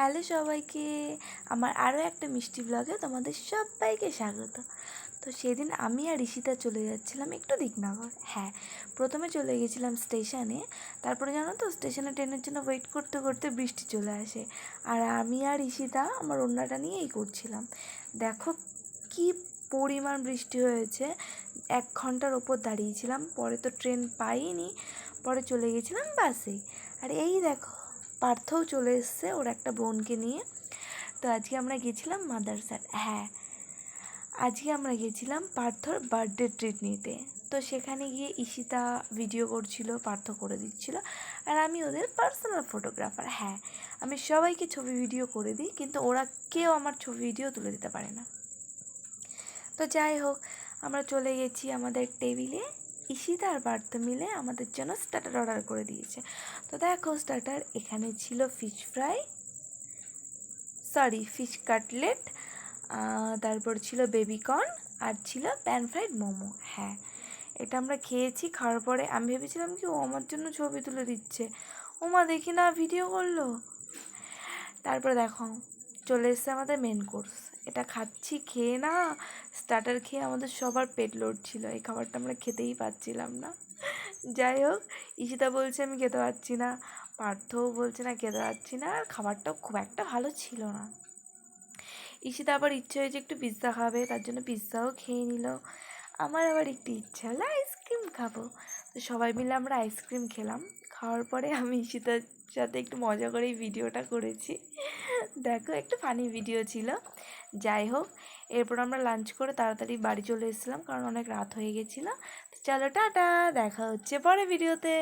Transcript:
Hello সবাইকে, আমার আরও একটা মিষ্টি ব্লগে তোমাদের সবাইকে স্বাগত। তো সেদিন আমি আর ঈশিতা চলে যাচ্ছিলাম একটু দিকনগর। হ্যাঁ, প্রথমে চলে গেছিলাম স্টেশনে, তারপরে জানো তো স্টেশনে ট্রেনের জন্য ওয়েট করতে করতে বৃষ্টি চলে আসে, আর আমি আর ঈশিতা আমার ওড়নাটা নিয়েই করছিলাম। দেখো কি পরিমাণ বৃষ্টি হয়েছে, 1 ঘন্টার ওপর দাঁড়িয়েছিলাম, পরে তো ট্রেন পাইনি, পরে চলে গেছিলাম বাসে। আর এই দেখো পার্থও চলে এসছে ওর একটা বোনকে নিয়ে। তো আজকে আমরা গেছিলাম মাদারসার। হ্যাঁ, আজকে আমরা গেছিলাম পার্থর বার্থডে ট্রিট নিতে। তো সেখানে গিয়ে ঈশিতা ভিডিও করছিল, পার্থ করে দিচ্ছিল, আর আমি ওদের পার্সোনাল ফটোগ্রাফার। হ্যাঁ, আমি সবাইকে ছবি ভিডিও করে দিই, কিন্তু ওরা কেউ আমার ছবি ভিডিও তুলে দিতে পারে না। তো যাই হোক, আমরা চলে গেছি আমাদের টেবিলে। ঈশিতা আর পার্থ মিলে আমাদের জন্য স্টার্টার অর্ডার করে দিয়েছে। তো দেখো স্টার্টার এখানে ছিল ফিশ কাটলেট, তারপর ছিল বেবিকর্ন, আর ছিল প্যান ফ্রাইড মোমো। হ্যাঁ, এটা আমরা খেয়েছি। খাওয়ার পরে আমি ভেবেছিলাম কি ও আমার জন্য ছবি তুলে দিচ্ছে, ওমা দেখি না ভিডিও করলো। তারপরে দেখো চলে এসছে আমাদের মেন কোর্স। এটা খাচ্ছি, খেয়ে না স্টার্টার খেয়ে আমাদের সবার পেট লড়ছিল, এই খাবারটা আমরা খেতেই পাচ্ছিলাম না। যাই হোক, ঈশিতা বলছে আমি খেতে পারছি না, পার্থও বলছে না খেতে পারছি না, আর খাবারটাও খুব একটা ভালো ছিল না। ঈশিতা আবার ইচ্ছে হয়েছে একটু পিৎজা খাবে, তার জন্য পিৎজাও খেয়ে নিল। আমার আবার একটু ইচ্ছা হলো আইসক্রিম খাবো, তো সবাই মিলে আমরা আইসক্রিম খেলাম। খাওয়ার পরে আমি ঈশিতার সাথে একটু মজা করেই ভিডিওটা করেছি, দেখো একটু ফানি ভিডিও ছিল। যাই হোক, এরপর আমরা লাঞ্চ করে তাড়াতাড়ি বাড়ি চলে এসেছিলাম, কারণ অনেক রাত হয়ে গেছিলো। তো চলো টাটা, দেখা হচ্ছে পরে ভিডিওতে।